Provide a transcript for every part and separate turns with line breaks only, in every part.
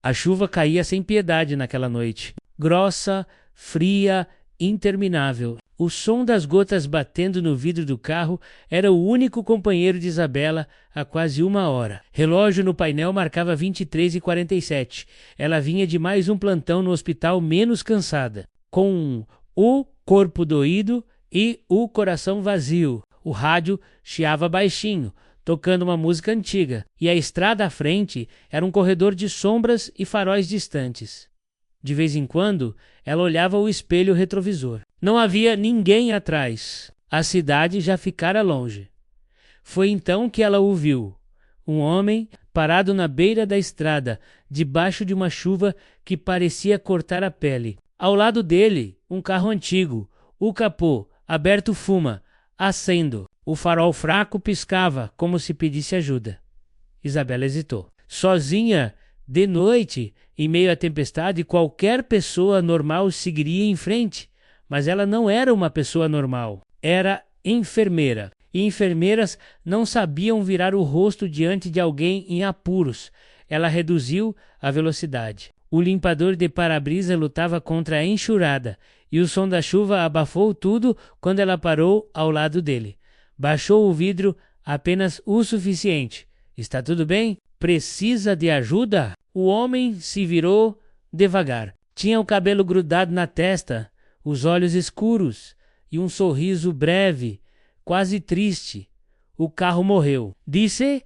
A chuva caía sem piedade naquela noite. Grossa, fria, interminável. O som das gotas batendo no vidro do carro era o único companheiro de Isabela há quase 1 hora. Relógio no painel marcava 23h47. Ela vinha de mais um plantão no hospital menos cansada, com o corpo doído e o coração vazio. O rádio chiava baixinho, tocando uma música antiga, e a estrada à frente era um corredor de sombras e faróis distantes. De vez em quando, ela olhava o espelho retrovisor. Não havia ninguém atrás. A cidade já ficara longe. Foi então que ela o viu. Um homem parado na beira da estrada, debaixo de uma chuva que parecia cortar a pele. Ao lado dele, um carro antigo, o capô, aberto fuma, acendo. O farol fraco piscava, como se pedisse ajuda. Isabela hesitou. Sozinha, de noite, em meio à tempestade, qualquer pessoa normal seguiria em frente, mas ela não era uma pessoa normal. Era enfermeira, e enfermeiras não sabiam virar o rosto diante de alguém em apuros. Ela reduziu a velocidade. O limpador de para-brisa lutava contra a enxurrada, e o som da chuva abafou tudo quando ela parou ao lado dele. Baixou o vidro apenas o suficiente. Está tudo bem? Precisa de ajuda? O homem se virou devagar. Tinha o cabelo grudado na testa, os olhos escuros e um sorriso breve, quase triste. O carro morreu. Disse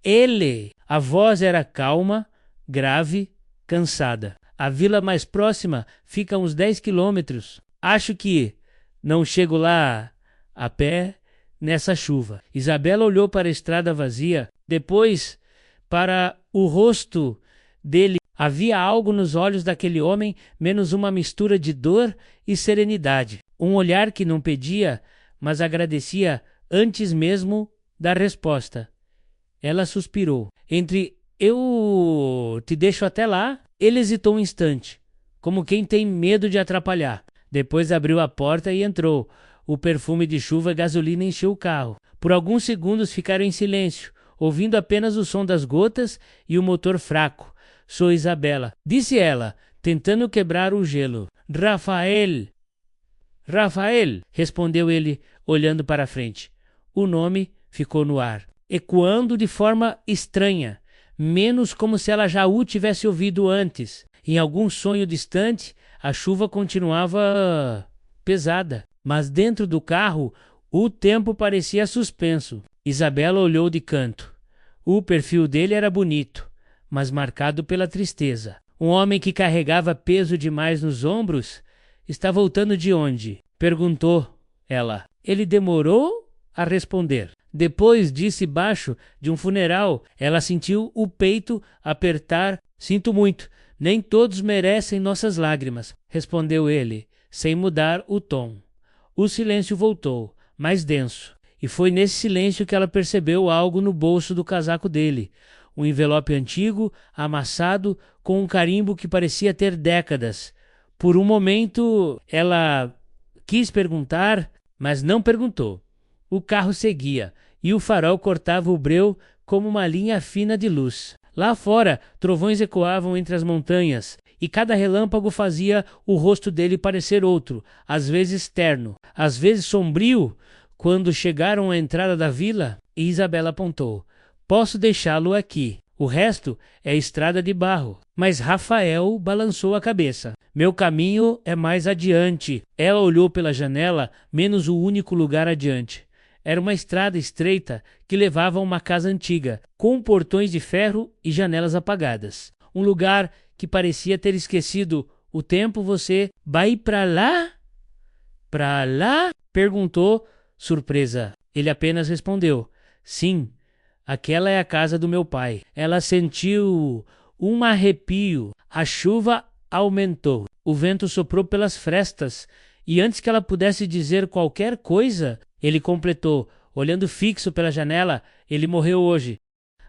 ele. A voz era calma, grave, cansada. A vila mais próxima fica a uns 10 quilômetros. Acho que não chego lá a pé nessa chuva. Isabela olhou para a estrada vazia, depois para o rosto dele. Havia algo nos olhos daquele homem, menos uma mistura de dor e serenidade. Um olhar que não pedia, mas agradecia antes mesmo da resposta. Ela suspirou. Entre "eu te deixo até lá", ele hesitou um instante, como quem tem medo de atrapalhar. Depois abriu a porta e entrou. O perfume de chuva e gasolina encheu o carro. Por alguns segundos ficaram em silêncio, ouvindo apenas o som das gotas e o motor fraco. "Sou Isabela", disse ela, tentando quebrar o gelo. "Rafael." "Rafael", respondeu ele, olhando para a frente. O nome ficou no ar, ecoando de forma estranha, menos como se ela já o tivesse ouvido antes. Em algum sonho distante, a chuva continuava pesada, mas dentro do carro o tempo parecia suspenso. Isabela olhou de canto. O perfil dele era bonito, mas marcado pela tristeza. Um homem que carregava peso demais nos ombros. "Está voltando de onde?" perguntou ela. Ele demorou a responder. Depois disse baixo: "De um funeral." Ela sentiu o peito apertar. "Sinto muito. Nem todos merecem nossas lágrimas", respondeu ele, sem mudar o tom. O silêncio voltou, mais denso, e foi nesse silêncio que ela percebeu algo no bolso do casaco dele. Um envelope antigo, amassado, com um carimbo que parecia ter décadas. Por um momento, ela quis perguntar, mas não perguntou. O carro seguia, e o farol cortava o breu como uma linha fina de luz. Lá fora, trovões ecoavam entre as montanhas, e cada relâmpago fazia o rosto dele parecer outro, às vezes terno, às vezes sombrio. Quando chegaram à entrada da vila, Isabela apontou: "Posso deixá-lo aqui. O resto é estrada de barro." Mas Rafael balançou a cabeça. "Meu caminho é mais adiante." Ela olhou pela janela, menos o único lugar adiante. Era uma estrada estreita que levava a uma casa antiga, com portões de ferro e janelas apagadas. Um lugar que parecia ter esquecido o tempo. "Você vai para lá?" "Para lá?" perguntou, surpresa. Ele apenas respondeu: "Sim, aquela é a casa do meu pai." Ela sentiu um arrepio. A chuva aumentou. O vento soprou pelas frestas, e antes que ela pudesse dizer qualquer coisa, ele completou, olhando fixo pela janela: "Ele morreu hoje."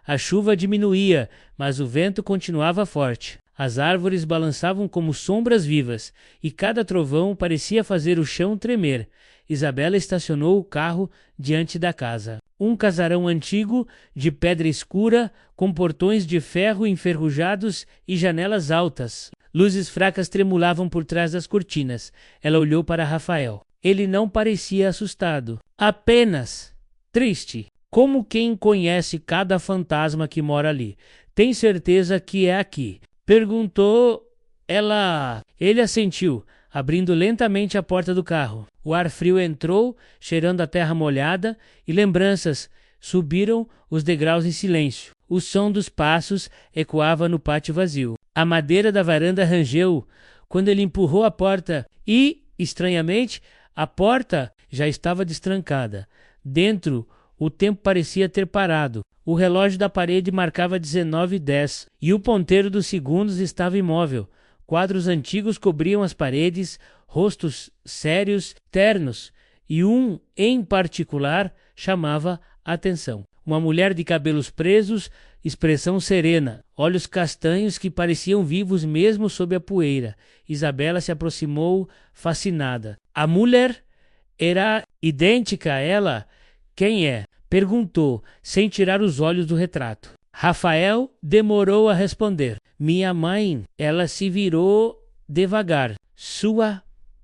A chuva diminuía, mas o vento continuava forte. As árvores balançavam como sombras vivas, e cada trovão parecia fazer o chão tremer. Isabela estacionou o carro diante da casa. Um casarão antigo, de pedra escura, com portões de ferro enferrujados e janelas altas. Luzes fracas tremulavam por trás das cortinas. Ela olhou para Rafael. Ele não parecia assustado, apenas triste, como quem conhece cada fantasma que mora ali. Tem certeza que é aqui? Perguntou ela. Ele assentiu, abrindo lentamente a porta do carro. O ar frio entrou, cheirando a terra molhada, e lembranças subiram os degraus em silêncio. O som dos passos ecoava no pátio vazio. A madeira da varanda rangeu quando ele empurrou a porta e, estranhamente, a porta já estava destrancada. Dentro, o tempo parecia ter parado. O relógio da parede marcava 19:10 e o ponteiro dos segundos estava imóvel. Quadros antigos cobriam as paredes, rostos sérios, ternos, e um, em particular, chamava a atenção. Uma mulher de cabelos presos, expressão serena, olhos castanhos que pareciam vivos mesmo sob a poeira. Isabela se aproximou, fascinada. A mulher era idêntica a ela? Quem é? Perguntou, sem tirar os olhos do retrato. Rafael demorou a responder. Minha mãe. Ela se virou devagar. Sua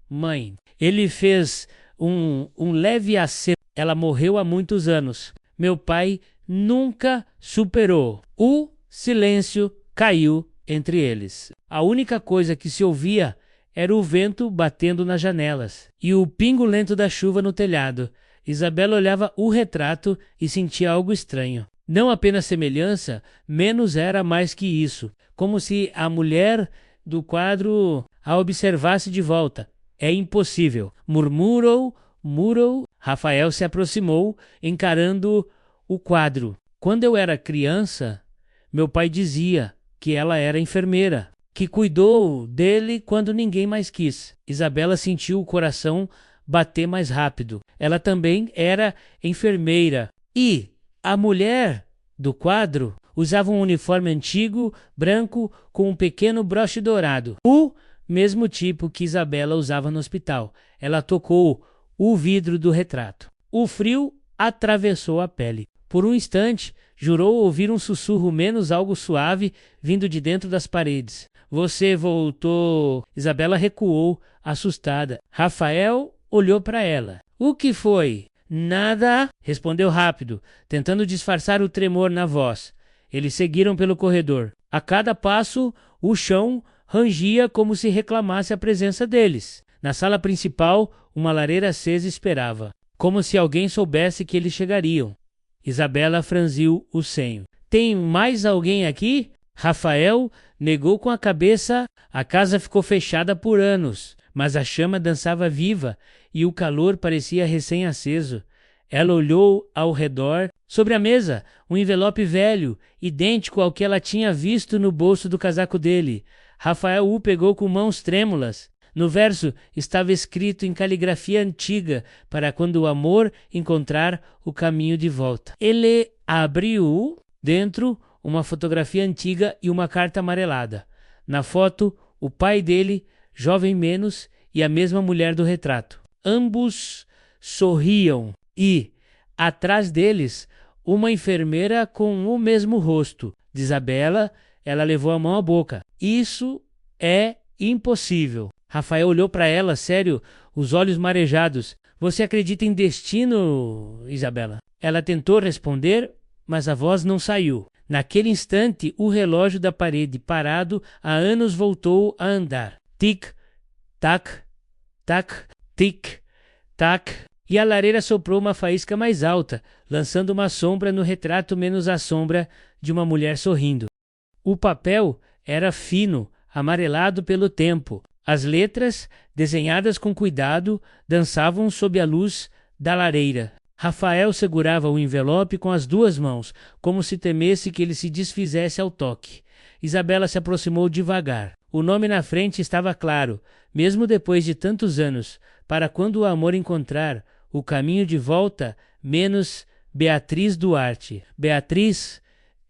mãe. Ele fez um leve aceno. Ela morreu há muitos anos. Meu pai nunca superou. O silêncio caiu entre eles. A única coisa que se ouvia era o vento batendo nas janelas e o pingo lento da chuva no telhado. Isabela olhava o retrato e sentia algo estranho. Não apenas semelhança, menos era mais que isso. Como se a mulher do quadro a observasse de volta. É impossível. Murmurou. Rafael se aproximou, encarando o quadro. Quando eu era criança, meu pai dizia que ela era enfermeira, que cuidou dele quando ninguém mais quis. Isabela sentiu o coração bater mais rápido. Ela também era enfermeira. E a mulher do quadro usava um uniforme antigo, branco, com um pequeno broche dourado. O mesmo tipo que Isabela usava no hospital. Ela tocou o vidro do retrato. O frio atravessou a pele. Por um instante, jurou ouvir um sussurro menos algo suave vindo de dentro das paredes. Você voltou. Isabela recuou, assustada. Rafael olhou para ela. O que foi? Nada, respondeu rápido, tentando disfarçar o tremor na voz. Eles seguiram pelo corredor. A cada passo, o chão rangia como se reclamasse a presença deles. Na sala principal, uma lareira acesa esperava, como se alguém soubesse que eles chegariam. Isabela franziu o senho. Tem mais alguém aqui? Rafael negou com a cabeça. A casa ficou fechada por anos, mas a chama dançava viva e o calor parecia recém-aceso. Ela olhou ao redor. Sobre a mesa, um envelope velho, idêntico ao que ela tinha visto no bolso do casaco dele. Rafael o pegou com mãos trêmulas. No verso estava escrito em caligrafia antiga para quando o amor encontrar o caminho de volta. Ele abriu dentro uma fotografia antiga e uma carta amarelada. Na foto, o pai dele, jovem menos, e a mesma mulher do retrato. Ambos sorriam e, atrás deles, uma enfermeira com o mesmo rosto. De Isabela, ela levou a mão à boca. Isso é impossível. Rafael olhou para ela, sério, os olhos marejados. Você acredita em destino, Isabela? Ela tentou responder, mas a voz não saiu. Naquele instante, o relógio da parede, parado há anos, voltou a andar. Tic, tac, tac, tic, tac. E a lareira soprou uma faísca mais alta, lançando uma sombra no retrato menos a sombra de uma mulher sorrindo. O papel era fino, amarelado pelo tempo. As letras, desenhadas com cuidado, dançavam sob a luz da lareira. Rafael segurava o envelope com as duas mãos, como se temesse que ele se desfizesse ao toque. Isabela se aproximou devagar. O nome na frente estava claro, mesmo depois de tantos anos, para quando o amor encontrar o caminho de volta, menos Beatriz Duarte. Beatriz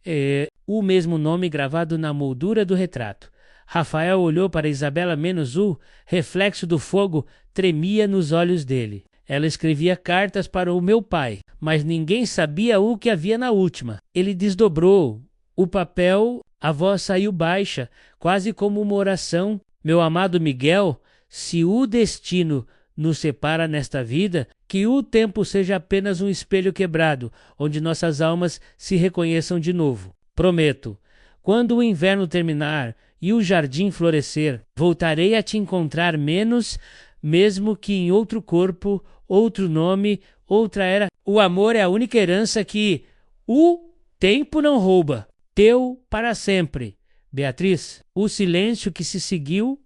é o mesmo nome gravado na moldura do retrato. Rafael olhou para Isabela menos o reflexo do fogo tremia nos olhos dele. Ela escrevia cartas para o meu pai, mas ninguém sabia o que havia na última. Ele desdobrou o papel, a voz saiu baixa, quase como uma oração. Meu amado Miguel, se o destino nos separa nesta vida, que o tempo seja apenas um espelho quebrado, onde nossas almas se reconheçam de novo. Prometo, quando o inverno terminar e o jardim florescer, voltarei a te encontrar menos, mesmo que em outro corpo, outro nome, outra era. O amor é a única herança que o tempo não rouba. Teu para sempre. Beatriz. O silêncio que se seguiu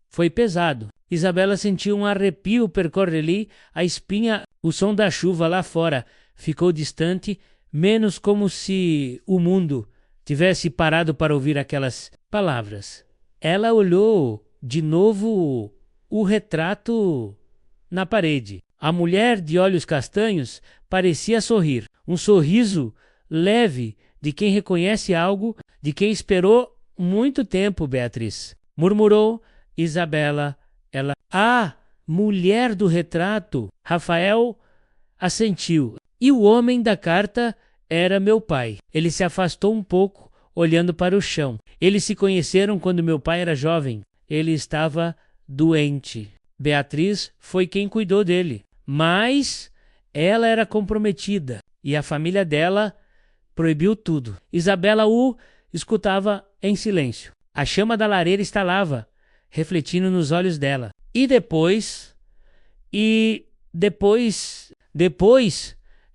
foi pesado. Isabela sentiu um arrepio percorrer-lhe a espinha. O som da chuva lá fora ficou distante, menos como se o mundo tivesse parado para ouvir aquelas palavras. Ela olhou de novo o retrato na parede. A mulher de olhos castanhos parecia sorrir. Um sorriso leve de quem reconhece algo, de quem esperou muito tempo, Beatriz. Murmurou Isabela. Ela, mulher do retrato. Rafael assentiu. E o homem da carta era meu pai. Ele se afastou um pouco, olhando para o chão. Eles se conheceram quando meu pai era jovem. Ele estava doente. Beatriz foi quem cuidou dele. Mas ela era comprometida e a família dela proibiu tudo. Isabela o escutava em silêncio. A chama da lareira estalava, refletindo nos olhos dela. E depois,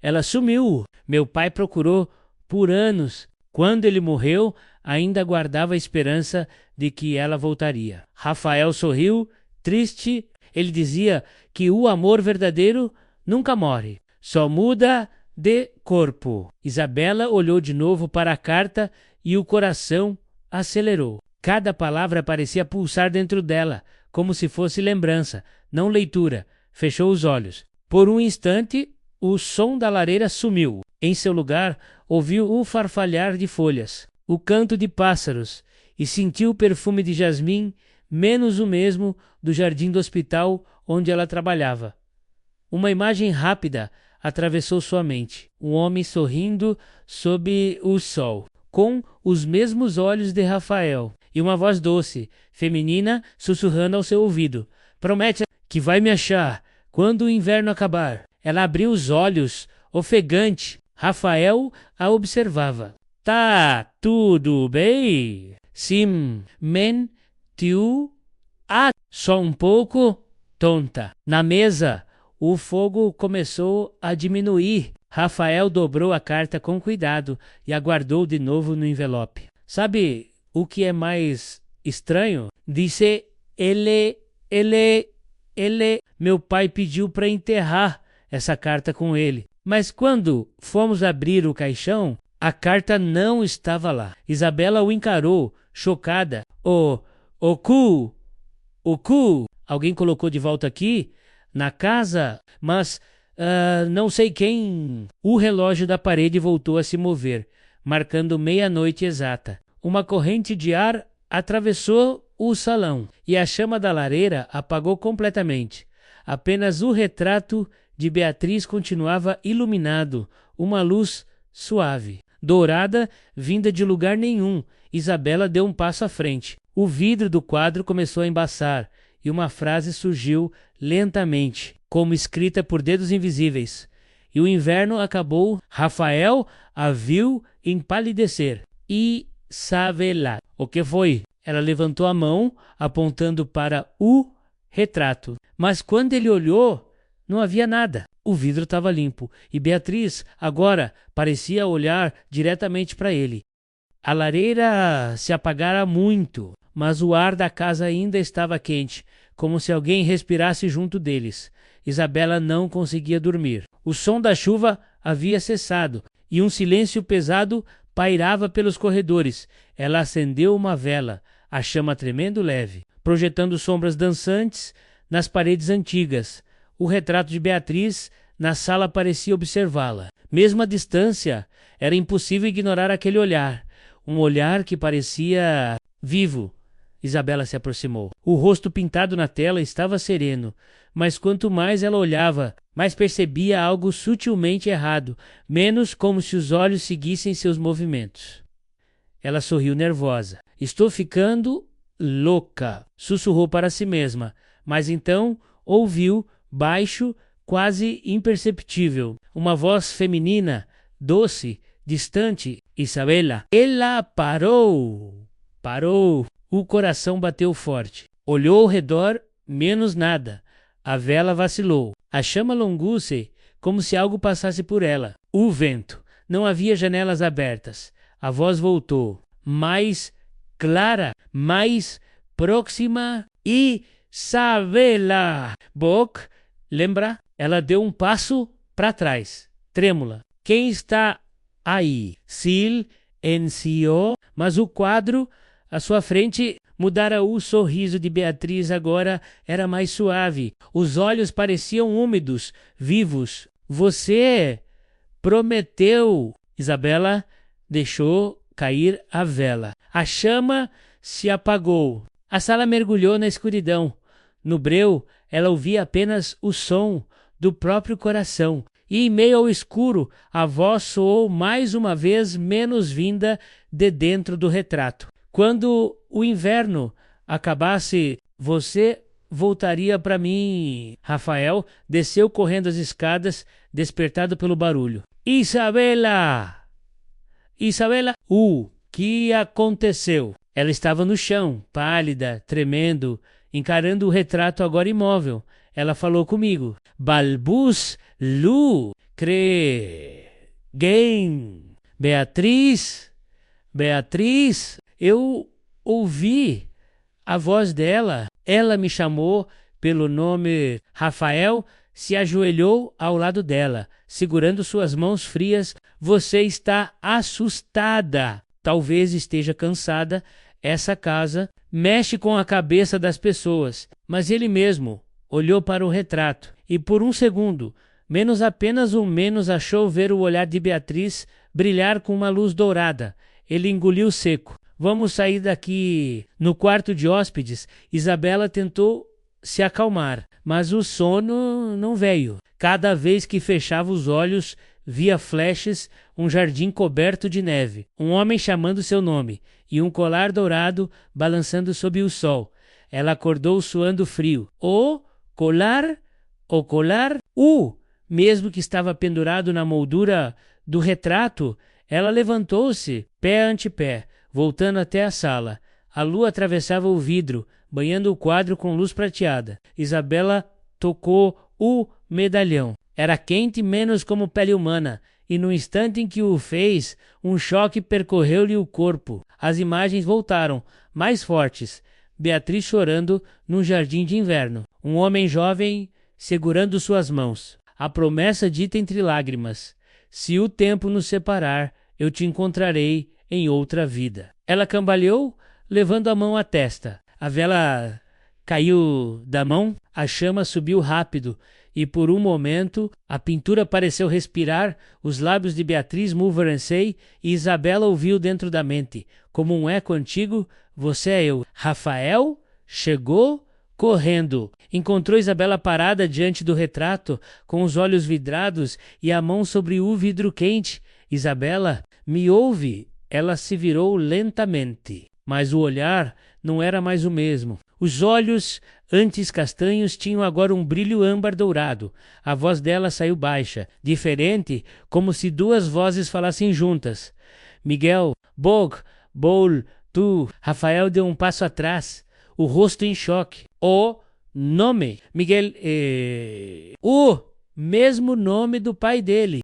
ela sumiu. Meu pai procurou por anos. Quando ele morreu, ainda guardava a esperança de que ela voltaria. Rafael sorriu, triste. Ele dizia que o amor verdadeiro nunca morre, só muda de corpo. Isabela olhou de novo para a carta e o coração acelerou. Cada palavra parecia pulsar dentro dela, como se fosse lembrança, não leitura. Fechou os olhos. Por um instante, o som da lareira sumiu. Em seu lugar, ouviu o farfalhar de folhas, o canto de pássaros e sentiu o perfume de jasmim, menos o mesmo do jardim do hospital onde ela trabalhava. Uma imagem rápida atravessou sua mente. Um homem sorrindo sob o sol, com os mesmos olhos de Rafael, e uma voz doce, feminina, sussurrando ao seu ouvido. Promete que vai me achar quando o inverno acabar. Ela abriu os olhos, ofegante. Rafael a observava. Tá tudo bem? Sim, men, tu, só um pouco tonta. Na mesa, o fogo começou a diminuir. Rafael dobrou a carta com cuidado e a guardou de novo no envelope. Sabe o que é mais estranho? Disse ele. Meu pai pediu para enterrar essa carta com ele. Mas quando fomos abrir o caixão, a carta não estava lá. Isabela o encarou, chocada. O cu. Alguém colocou de volta aqui? Na casa? Mas não sei quem. O relógio da parede voltou a se mover, marcando meia-noite exata. Uma corrente de ar atravessou o salão e a chama da lareira apagou completamente. Apenas o retrato de Beatriz continuava iluminado, uma luz suave, dourada, vinda de lugar nenhum. Isabela deu um passo à frente. O vidro do quadro começou a embaçar e uma frase surgiu lentamente, como escrita por dedos invisíveis. E o inverno acabou. Rafael a viu empalidecer. Isabela. O que foi? Ela levantou a mão, apontando para o retrato. Mas quando ele olhou, não havia nada. O vidro estava limpo e Beatriz, agora, parecia olhar diretamente para ele. A lareira se apagara muito, mas o ar da casa ainda estava quente, como se alguém respirasse junto deles. Isabela não conseguia dormir. O som da chuva havia cessado e um silêncio pesado pairava pelos corredores. Ela acendeu uma vela, a chama tremendo leve, projetando sombras dançantes nas paredes antigas. O retrato de Beatriz na sala parecia observá-la. Mesmo à distância, era impossível ignorar aquele olhar. Um olhar que parecia vivo, Isabela se aproximou. O rosto pintado na tela estava sereno, mas quanto mais ela olhava, mais percebia algo sutilmente errado, menos como se os olhos seguissem seus movimentos. Ela sorriu nervosa. Estou ficando louca, sussurrou para si mesma, mas então ouviu, baixo, quase imperceptível, uma voz feminina, doce, distante. Isabela. Ela parou. Parou. O coração bateu forte. Olhou ao redor, menos nada. A vela vacilou. A chama alongou-se, como se algo passasse por ela. O vento. Não havia janelas abertas. A voz voltou. Mais clara, mais próxima. Isabela! Boc, lembra? Ela deu um passo para trás, trêmula. Quem está aí? Silenciou, mas o quadro à sua frente mudara. O sorriso de Beatriz agora era mais suave. Os olhos pareciam úmidos, vivos. Você prometeu. Isabela deixou cair a vela. A chama se apagou. A sala mergulhou na escuridão. No breu, ela ouvia apenas o som do próprio coração. E em meio ao escuro, a voz soou mais uma vez, menos vinda de dentro do retrato. Quando o inverno acabasse, você voltaria para mim. Rafael desceu correndo as escadas, despertado pelo barulho. Isabela! Isabela! O que aconteceu? Ela estava no chão, pálida, tremendo, encarando o retrato agora imóvel. Ela falou comigo. Balbus Lu Cregen. Beatriz. Beatriz. Eu ouvi a voz dela. Ela me chamou pelo nome. Rafael se ajoelhou ao lado dela, segurando suas mãos frias. Você está assustada. Talvez esteja cansada. Essa casa mexe com a cabeça das pessoas. Mas ele mesmo olhou para o retrato e por um segundo, menos apenas um menos, achou ver o olhar de Beatriz brilhar com uma luz dourada. Ele engoliu seco. Vamos sair daqui. No quarto de hóspedes, Isabela tentou se acalmar, mas o sono não veio. Cada vez que fechava os olhos, via flashes, um jardim coberto de neve, um homem chamando seu nome e um colar dourado balançando sob o sol. Ela acordou suando frio. O colar, mesmo que estava pendurado na moldura do retrato. Ela levantou-se, pé ante pé, voltando até a sala. A lua atravessava o vidro, banhando o quadro com luz prateada. Isabela tocou o medalhão. Era quente, menos como pele humana, e no instante em que o fez, um choque percorreu-lhe o corpo. As imagens voltaram, mais fortes. Beatriz chorando num jardim de inverno. Um homem jovem segurando suas mãos. A promessa dita entre lágrimas. Se o tempo nos separar, eu te encontrarei em outra vida. Ela cambaleou, levando a mão à testa. A vela caiu da mão, a chama subiu rápido, e por um momento a pintura pareceu respirar. Os lábios de Beatriz Montmorency, e Isabela ouviu dentro da mente, como um eco antigo: você é eu. Rafael chegou correndo. Encontrou Isabela parada diante do retrato, com os olhos vidrados e a mão sobre o vidro quente. Isabela, me ouve? Ela se virou lentamente, mas o olhar não era mais o mesmo. Os olhos, antes castanhos, tinham agora um brilho âmbar dourado. A voz dela saiu baixa, diferente, como se duas vozes falassem juntas. Miguel, Bog, Boul, tu. Rafael deu um passo atrás, o rosto em choque. O nome. Miguel, o mesmo nome do pai dele.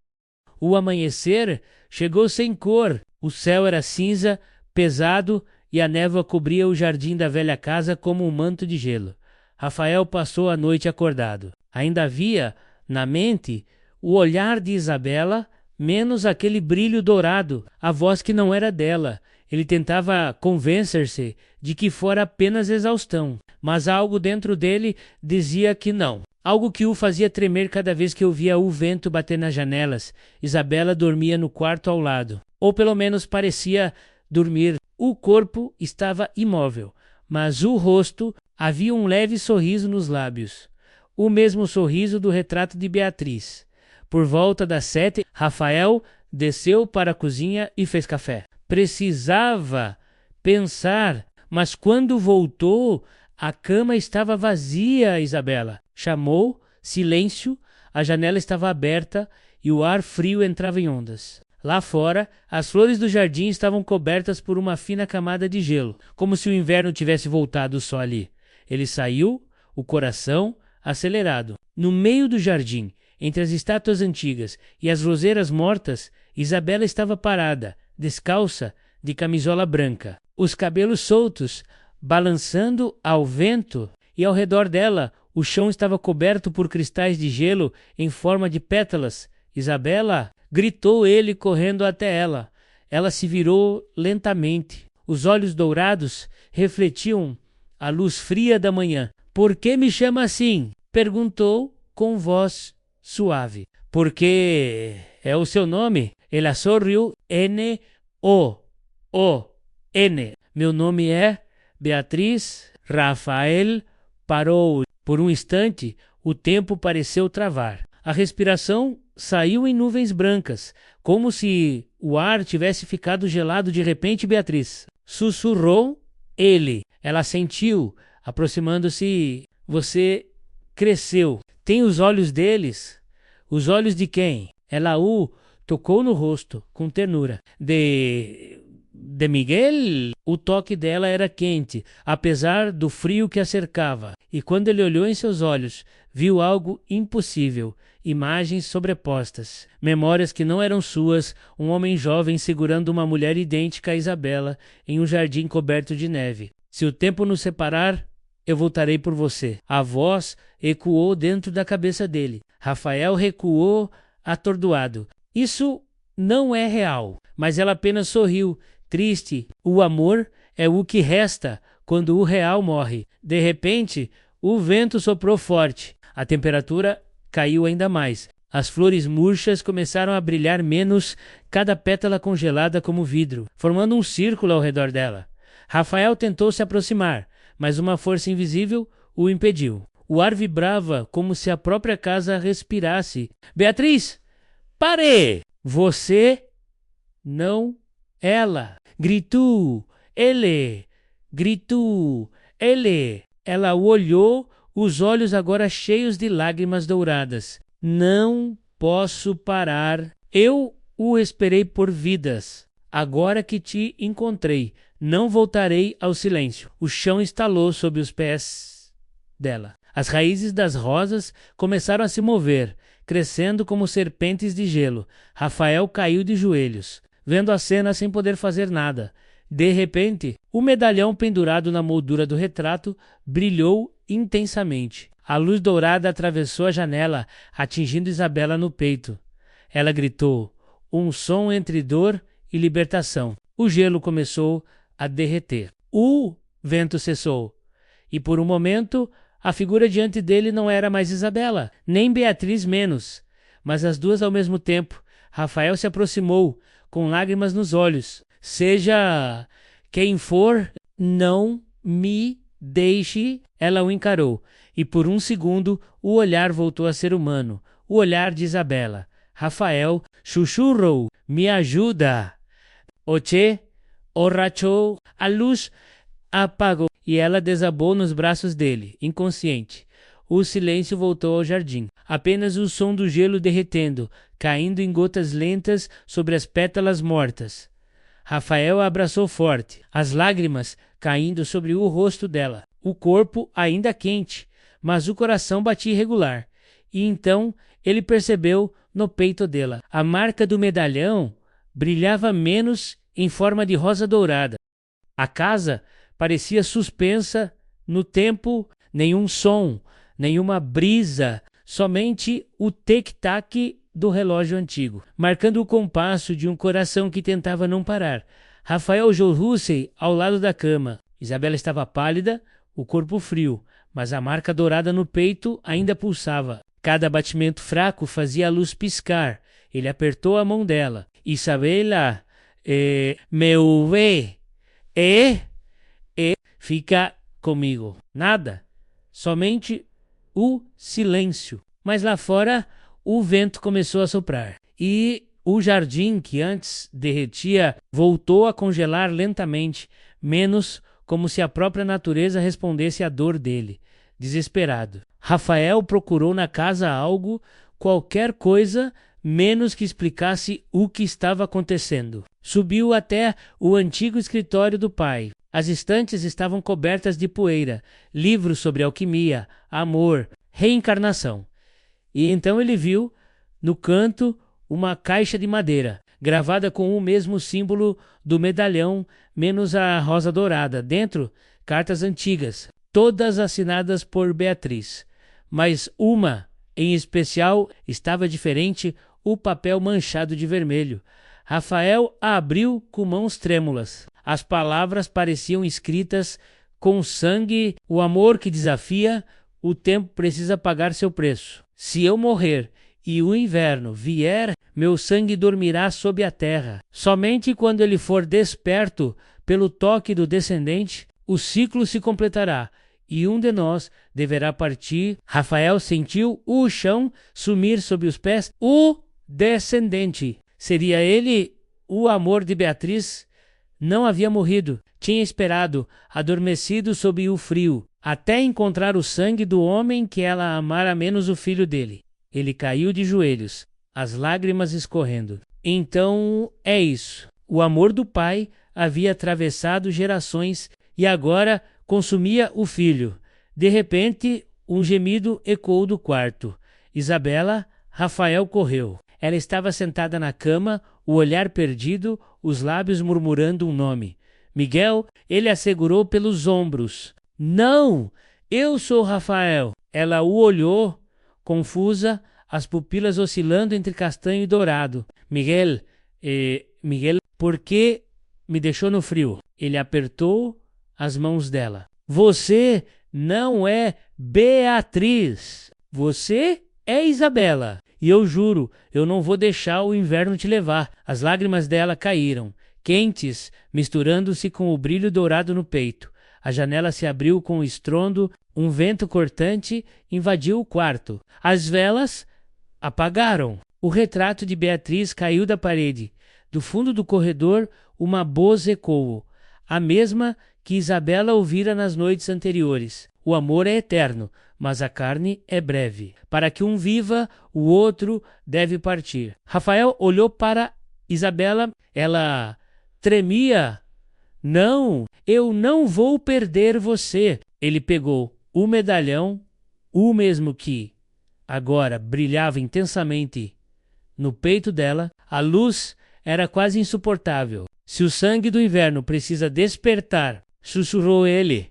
O amanhecer chegou sem cor. O céu era cinza, pesado, e a névoa cobria o jardim da velha casa como um manto de gelo. Rafael passou a noite acordado. Ainda havia, na mente, o olhar de Isabela, menos aquele brilho dourado, a voz que não era dela. Ele tentava convencer-se de que fora apenas exaustão, mas algo dentro dele dizia que não. Algo que o fazia tremer cada vez que ouvia o vento bater nas janelas. Isabela dormia no quarto ao lado, ou pelo menos parecia dormir. O corpo estava imóvel, mas o rosto havia um leve sorriso nos lábios. O mesmo sorriso do retrato de Beatriz. Por volta das 7, Rafael desceu para a cozinha e fez café. Precisava pensar, mas quando voltou, a cama estava vazia, Isabela. Chamou, silêncio, a janela estava aberta e o ar frio entrava em ondas. Lá fora, as flores do jardim estavam cobertas por uma fina camada de gelo, como se o inverno tivesse voltado só ali. Ele saiu, o coração acelerado. No meio do jardim, entre as estátuas antigas e as roseiras mortas, Isabela estava parada, descalça, de camisola branca. Os cabelos soltos, balançando ao vento, e ao redor dela, o chão estava coberto por cristais de gelo em forma de pétalas. Isabela! Gritou ele correndo até ela. Ela se virou lentamente. Os olhos dourados refletiam a luz fria da manhã. Por que me chama assim? Perguntou com voz suave. Porque é o seu nome. Ela sorriu. N-O-O-N. Meu nome é Beatriz. Rafael parou. Por um instante, o tempo pareceu travar. A respiração saiu em nuvens brancas, como se o ar tivesse ficado gelado de repente. Beatriz sussurrou ele. Ela sentiu, aproximando-se. Você cresceu. Tem os olhos deles? Os olhos de quem? Ela o tocou no rosto com ternura. De Miguel? O toque dela era quente, apesar do frio que a cercava. E quando ele olhou em seus olhos, viu algo impossível. Imagens sobrepostas, memórias que não eram suas, um homem jovem segurando uma mulher idêntica a Isabela em um jardim coberto de neve. Se o tempo nos separar, eu voltarei por você. A voz ecoou dentro da cabeça dele. Rafael recuou, atordoado. Isso não é real. Mas ela apenas sorriu, triste. O amor é o que resta quando o real morre. De repente, o vento soprou forte. A temperatura caiu ainda mais. As flores murchas começaram a brilhar menos, cada pétala congelada como vidro, formando um círculo ao redor dela. Rafael tentou se aproximar, mas uma força invisível o impediu. O ar vibrava como se a própria casa respirasse. Beatriz! Pare! Você não ela! Gritou! Ele! Gritou! Ele! Ela o olhou, os olhos agora cheios de lágrimas douradas. Não posso parar. Eu o esperei por vidas. Agora que te encontrei, não voltarei ao silêncio. O chão estalou sob os pés dela. As raízes das rosas começaram a se mover, crescendo como serpentes de gelo. Rafael caiu de joelhos, vendo a cena sem poder fazer nada. De repente, o medalhão pendurado na moldura do retrato brilhou intensamente. A luz dourada atravessou a janela, atingindo Isabela no peito. Ela gritou, um som entre dor e libertação. O gelo começou a derreter. O vento cessou. E por um momento, a figura diante dele não era mais Isabela, nem Beatriz menos, mas as duas ao mesmo tempo. Rafael se aproximou, com lágrimas nos olhos. Seja quem for, não me deixe. Ela o encarou, e por um segundo o olhar voltou a ser humano, o olhar de Isabela. Rafael sussurrou, me ajuda. Oche, orrachou, a luz apagou, e ela desabou nos braços dele, inconsciente. O silêncio voltou ao jardim. Apenas o som do gelo derretendo, caindo em gotas lentas sobre as pétalas mortas. Rafael a abraçou forte, as lágrimas caindo sobre o rosto dela. O corpo ainda quente, mas o coração batia irregular. E então ele percebeu no peito dela. A marca do medalhão brilhava menos em forma de rosa dourada. A casa parecia suspensa no tempo, nenhum som, nenhuma brisa, somente o tic-tac do relógio antigo, marcando o compasso de um coração que tentava não parar. Rafael Jorrussey ao lado da cama. Isabela estava pálida, o corpo frio, mas a marca dourada no peito ainda pulsava. Cada batimento fraco fazia a luz piscar. Ele apertou a mão dela. Isabela, me ouve? Fica comigo. Nada. Somente o silêncio. Mas lá fora, o vento começou a soprar. E o jardim, que antes derretia, voltou a congelar lentamente, menos como se a própria natureza respondesse à dor dele. Desesperado, Rafael procurou na casa algo, qualquer coisa, menos que explicasse o que estava acontecendo. Subiu até o antigo escritório do pai. As estantes estavam cobertas de poeira, livros sobre alquimia, amor, reencarnação. E então ele viu, no canto, uma caixa de madeira, gravada com o mesmo símbolo do medalhão, menos a rosa dourada. Dentro, cartas antigas, todas assinadas por Beatriz. Mas uma, em especial, estava diferente, o papel manchado de vermelho. Rafael a abriu com mãos trêmulas. As palavras pareciam escritas com sangue: o amor que desafia, o tempo precisa pagar seu preço. Se eu morrer e o inverno vier, meu sangue dormirá sob a terra. Somente quando ele for desperto pelo toque do descendente, o ciclo se completará e um de nós deverá partir. Rafael sentiu o chão sumir sob os pés. O descendente. Seria ele o amor de Beatriz? Não havia morrido. Tinha esperado, adormecido sob o frio, até encontrar o sangue do homem que ela amara menos o filho dele. Ele caiu de joelhos, as lágrimas escorrendo. Então é isso. O amor do pai havia atravessado gerações e agora consumia o filho. De repente, um gemido ecoou do quarto. Isabela, Rafael correu. Ela estava sentada na cama, o olhar perdido, os lábios murmurando um nome. Miguel, ele a segurou pelos ombros. Não! Eu sou Rafael. Ela o olhou, confusa, as pupilas oscilando entre castanho e dourado. Miguel, por que me deixou no frio? Ele apertou as mãos dela. Você não é Beatriz. Você é Isabela. E eu juro, eu não vou deixar o inverno te levar. As lágrimas dela caíram, quentes, misturando-se com o brilho dourado no peito. A janela se abriu com um estrondo, um vento cortante invadiu o quarto. As velas apagaram. O retrato de Beatriz caiu da parede. Do fundo do corredor, uma voz ecoou, a mesma que Isabela ouvira nas noites anteriores. O amor é eterno, mas a carne é breve. Para que um viva, o outro deve partir. Rafael olhou para Isabela. Ela tremia. Não, eu não vou perder você. Ele pegou o medalhão, o mesmo que agora brilhava intensamente no peito dela. A luz era quase insuportável. Se o sangue do inverno precisa despertar, sussurrou ele,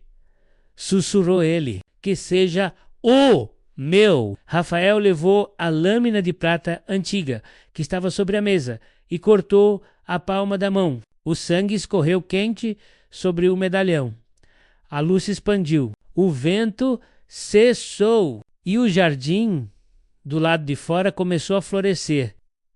que seja o meu. Rafael levou a lâmina de prata antiga que estava sobre a mesa e cortou a palma da mão. O sangue escorreu quente sobre o medalhão. A luz se expandiu. O vento cessou e o jardim do lado de fora começou a florescer.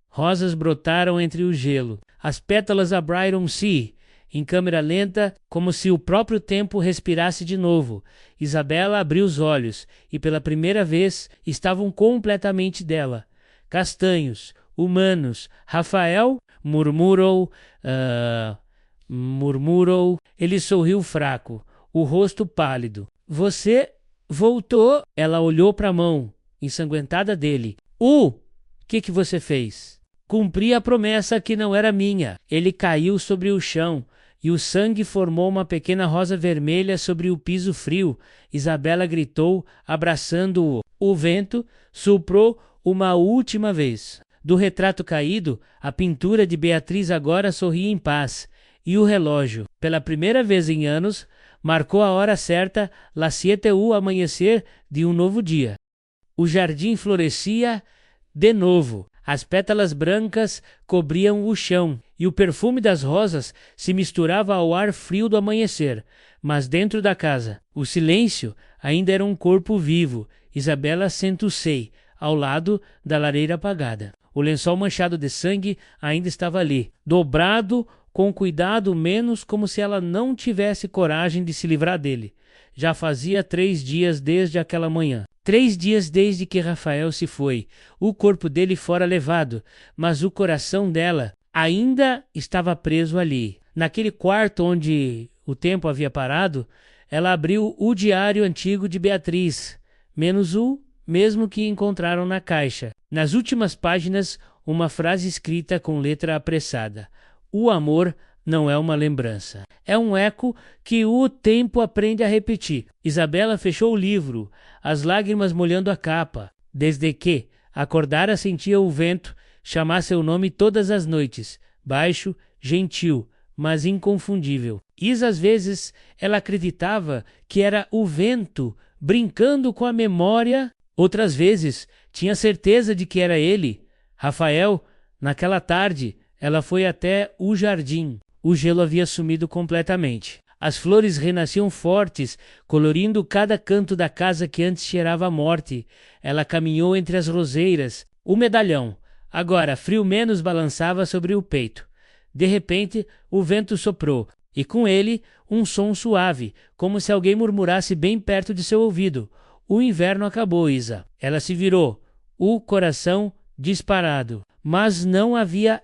Rosas brotaram entre o gelo. As pétalas abriram-se em câmera lenta, como se o próprio tempo respirasse de novo. Isabela abriu os olhos e pela primeira vez estavam completamente dela. Castanhos, humanos. Rafael murmurou. Ele sorriu fraco, o rosto pálido. Você voltou? Ela olhou para a mão ensanguentada dele. O que você fez? Cumpri a promessa que não era minha. Ele caiu sobre o chão e o sangue formou uma pequena rosa vermelha sobre o piso frio. Isabela gritou, abraçando-o. O vento soprou uma última vez. Do retrato caído, a pintura de Beatriz agora sorria em paz. E o relógio, pela primeira vez em anos, marcou a hora certa, las 7, o amanhecer de um novo dia. O jardim florescia de novo. As pétalas brancas cobriam o chão e o perfume das rosas se misturava ao ar frio do amanhecer. Mas dentro da casa, o silêncio ainda era um corpo vivo. Isabela sentou-se ao lado da lareira apagada. O lençol manchado de sangue ainda estava ali, dobrado com cuidado menos como se ela não tivesse coragem de se livrar dele. Já fazia 3 dias desde aquela manhã. 3 dias desde que Rafael se foi. O corpo dele fora levado, mas o coração dela ainda estava preso ali. Naquele quarto onde o tempo havia parado, ela abriu o diário antigo de Beatriz, menos o mesmo que encontraram na caixa. Nas últimas páginas, uma frase escrita com letra apressada. O amor não é uma lembrança. É um eco que o tempo aprende a repetir. Isabela fechou o livro, as lágrimas molhando a capa. Desde que acordara, sentia o vento chamar seu nome todas as noites. Baixo, gentil, mas inconfundível. Isa, às vezes, ela acreditava que era o vento brincando com a memória. Outras vezes, tinha certeza de que era ele, Rafael. Naquela tarde, ela foi até o jardim. O gelo havia sumido completamente. As flores renasciam fortes, colorindo cada canto da casa que antes cheirava a morte. Ela caminhou entre as roseiras. O medalhão, agora frio menos, balançava sobre o peito. De repente, o vento soprou, e com ele um som suave, como se alguém murmurasse bem perto de seu ouvido. O inverno acabou, Isa. Ela se virou, o coração disparado. Mas não havia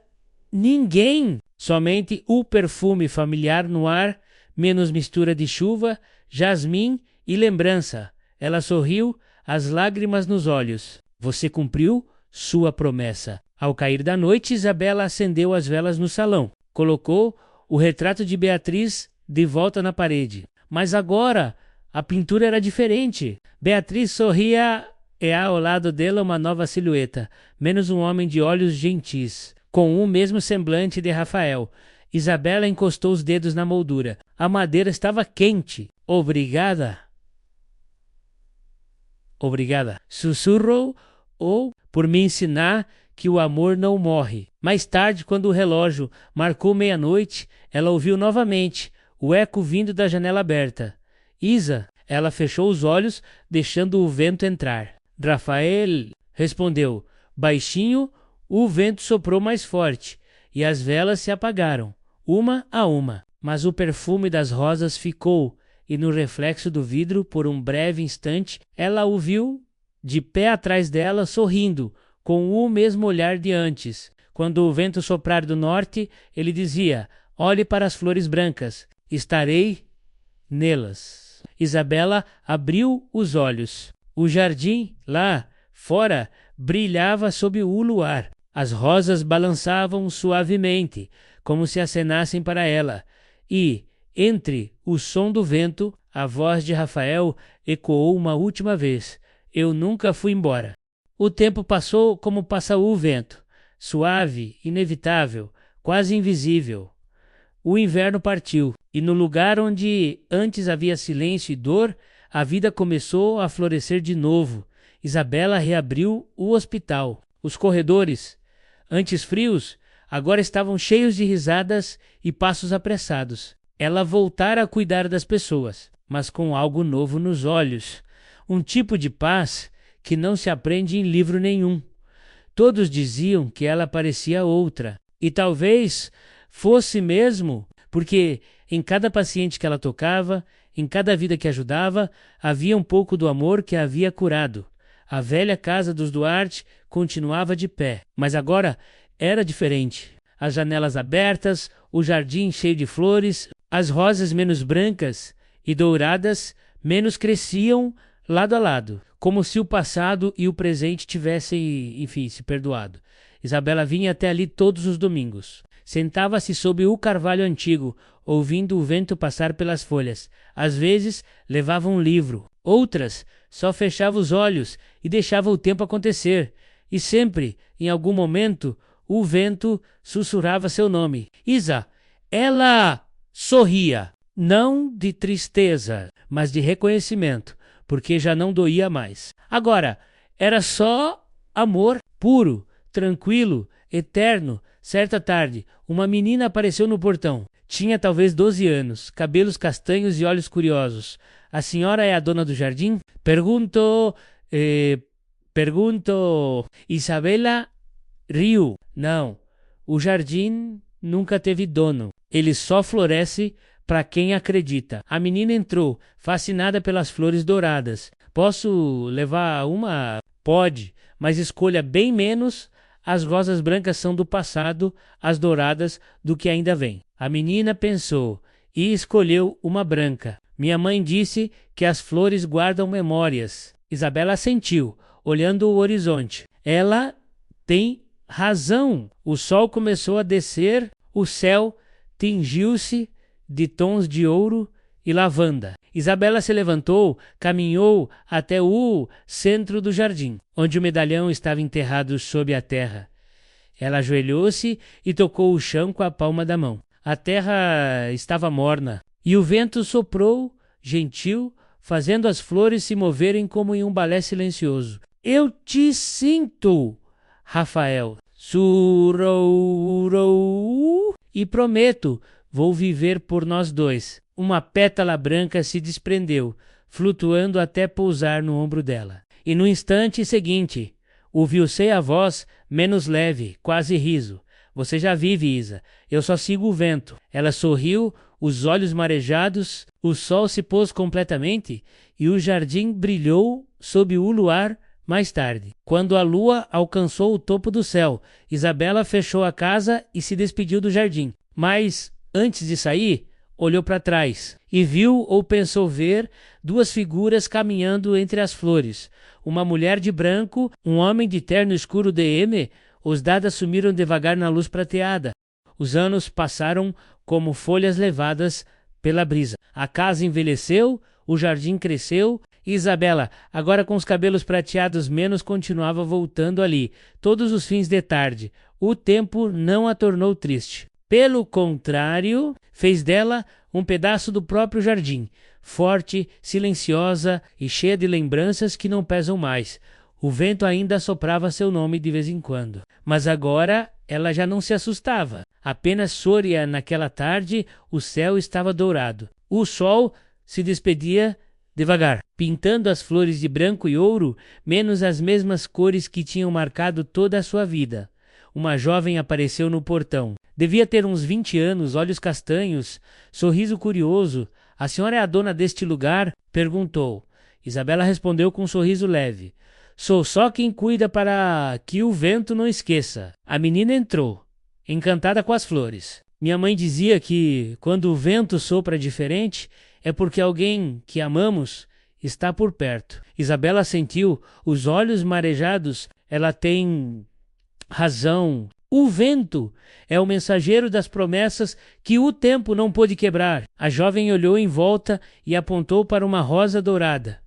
ninguém. Somente o perfume familiar no ar, menos mistura de chuva, jasmim e lembrança. Ela sorriu, as lágrimas nos olhos. Você cumpriu sua promessa. Ao cair da noite, Isabela acendeu as velas no salão. Colocou o retrato de Beatriz de volta na parede. Mas agora a pintura era diferente. Beatriz sorria e ao lado dela uma nova silhueta, menos um homem de olhos gentis, com o mesmo semblante de Rafael. Isabela encostou os dedos na moldura. A madeira estava quente. Obrigada. Obrigada. Sussurrou por me ensinar que o amor não morre. Mais tarde, quando o relógio marcou meia-noite, ela ouviu novamente o eco vindo da janela aberta. Isa, ela fechou os olhos, deixando o vento entrar. Rafael, respondeu. Baixinho, o vento soprou mais forte, e as velas se apagaram, uma a uma. Mas o perfume das rosas ficou, e no reflexo do vidro, por um breve instante, ela o viu de pé atrás dela, sorrindo, com o mesmo olhar de antes. Quando o vento soprar do norte, ele dizia: olhe para as flores brancas, estarei nelas. Isabela abriu os olhos. O jardim, lá fora, brilhava sob o luar. As rosas balançavam suavemente, como se acenassem para ela. E, entre o som do vento, a voz de Rafael ecoou uma última vez. Eu nunca fui embora. O tempo passou como passa o vento, suave, inevitável, quase invisível. O inverno partiu, e no lugar onde antes havia silêncio e dor, a vida começou a florescer de novo. Isabela reabriu o hospital. Os corredores, antes frios, agora estavam cheios de risadas e passos apressados. Ela voltara a cuidar das pessoas, mas com algo novo nos olhos. Um tipo de paz que não se aprende em livro nenhum. Todos diziam que ela parecia outra, e talvez fosse mesmo, porque em cada paciente que ela tocava, em cada vida que ajudava, havia um pouco do amor que a havia curado. A velha casa dos Duarte continuava de pé, mas agora era diferente. As janelas abertas, o jardim cheio de flores, as rosas menos brancas e douradas menos cresciam lado a lado, como se o passado e o presente tivessem, enfim, se perdoado. Isabela vinha até ali todos os domingos. Sentava-se sob o carvalho antigo, ouvindo o vento passar pelas folhas. Às vezes levava um livro, outras só fechava os olhos e deixava o tempo acontecer. E sempre, em algum momento, o vento sussurrava seu nome. Isa! Ela sorria, não de tristeza, mas de reconhecimento, porque já não doía mais. Agora, era só amor puro, tranquilo, eterno. Certa tarde, uma menina apareceu no portão. Tinha talvez 12 anos, cabelos castanhos e olhos curiosos. A senhora é a dona do jardim? Pergunto. Isabela riu. Não, o jardim nunca teve dono. Ele só floresce para quem acredita. A menina entrou, fascinada pelas flores douradas. Posso levar uma? Pode, mas escolha bem menos. As rosas brancas são do passado, as douradas do que ainda vem. A menina pensou e escolheu uma branca. Minha mãe disse que as flores guardam memórias. Isabela assentiu, olhando o horizonte. Ela tem razão. O sol começou a descer, o céu tingiu-se de tons de ouro e lavanda. Isabela se levantou, caminhou até o centro do jardim, onde o medalhão estava enterrado sob a terra. Ela ajoelhou-se e tocou o chão com a palma da mão. A terra estava morna e o vento soprou, gentil, fazendo as flores se moverem como em um balé silencioso. Eu te sinto, Rafael. Surou e prometo, vou viver por nós dois. Uma pétala branca se desprendeu, flutuando até pousar no ombro dela. E no instante seguinte, ouviu-se a voz menos leve, quase riso. Você já vive, Isa. Eu só sigo o vento. Ela sorriu, os olhos marejados. O sol se pôs completamente e o jardim brilhou sob o luar mais tarde. Quando a lua alcançou o topo do céu, Isabela fechou a casa e se despediu do jardim. Mas, antes de sair, olhou para trás e viu ou pensou ver duas figuras caminhando entre as flores. Uma mulher de branco, um homem de terno escuro DM. Os dadas sumiram devagar na luz prateada. Os anos passaram como folhas levadas pela brisa. A casa envelheceu, o jardim cresceu e Isabela, agora com os cabelos prateados menos, continuava voltando ali, todos os fins de tarde. O tempo não a tornou triste. Pelo contrário, fez dela um pedaço do próprio jardim, forte, silenciosa e cheia de lembranças que não pesam mais. O vento ainda soprava seu nome de vez em quando. Mas agora ela já não se assustava. Apenas sorria naquela tarde, o céu estava dourado. O sol se despedia devagar, pintando as flores de branco e ouro, menos as mesmas cores que tinham marcado toda a sua vida. Uma jovem apareceu no portão. Devia ter uns 20 anos, olhos castanhos, sorriso curioso. A senhora é a dona deste lugar? Perguntou. Isabela respondeu com um sorriso leve. Sou só quem cuida para que o vento não esqueça. A menina entrou, encantada com as flores. Minha mãe dizia que quando o vento sopra diferente é porque alguém que amamos está por perto. Isabela sentiu os olhos marejados. Ela tem razão. O vento é o mensageiro das promessas que o tempo não pôde quebrar. A jovem olhou em volta e apontou para uma rosa dourada,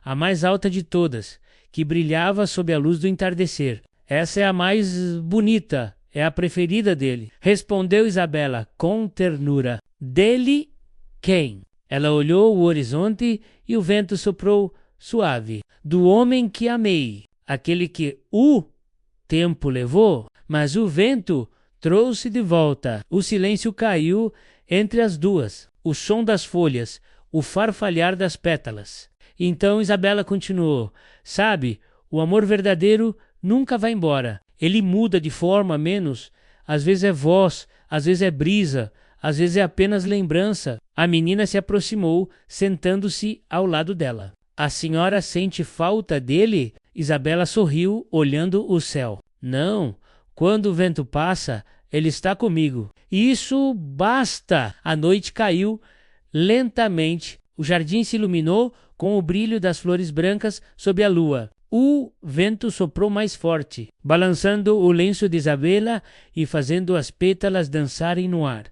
a mais alta de todas, que brilhava sob a luz do entardecer. Essa é a mais bonita, é a preferida dele. Respondeu Isabela com ternura. Dele quem? Ela olhou o horizonte e o vento soprou suave. Do homem que amei, aquele que o tempo levou, mas o vento trouxe de volta. O silêncio caiu entre as duas, o som das folhas, o farfalhar das pétalas. Então Isabela continuou. Sabe, o amor verdadeiro nunca vai embora. Ele muda de forma menos. Às vezes é voz, às vezes é brisa, às vezes é apenas lembrança. A menina se aproximou, sentando-se ao lado dela. A senhora sente falta dele? Isabela sorriu, olhando o céu. Não, quando o vento passa, ele está comigo. Isso basta! A noite caiu lentamente. O jardim se iluminou com o brilho das flores brancas sob a lua. O vento soprou mais forte, balançando o lenço de Isabela e fazendo as pétalas dançarem no ar.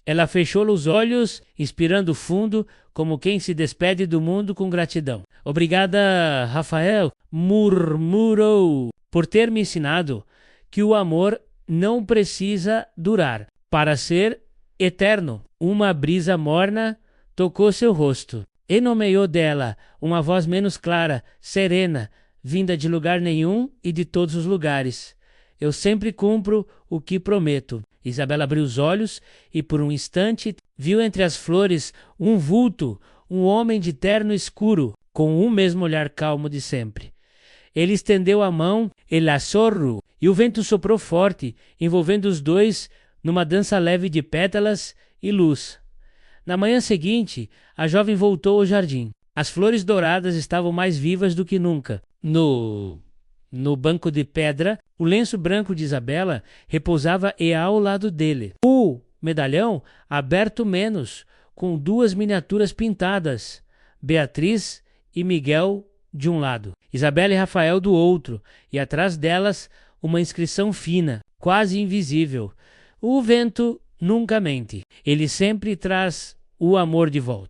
Ela fechou os olhos, inspirando fundo, como quem se despede do mundo com gratidão. Obrigada, Rafael, murmurou, por ter me ensinado que o amor não precisa durar para ser eterno. Uma brisa morna tocou seu rosto e nomeou dela uma voz menos clara, serena, vinda de lugar nenhum e de todos os lugares. Eu sempre cumpro o que prometo. Isabela abriu os olhos e por um instante viu entre as flores um vulto, um homem de terno escuro, com o mesmo olhar calmo de sempre. Ele estendeu a mão, el azorro, e o vento soprou forte, envolvendo os dois numa dança leve de pétalas e luz. Na manhã seguinte, a jovem voltou ao jardim. As flores douradas estavam mais vivas do que nunca. No banco de pedra, o lenço branco de Isabela repousava e ao lado dele. O medalhão, aberto menos, com 2 miniaturas pintadas, Beatriz e Miguel de um lado, Isabela e Rafael do outro, e atrás delas uma inscrição fina, quase invisível. O vento nunca mente. Ele sempre traz o amor de volta.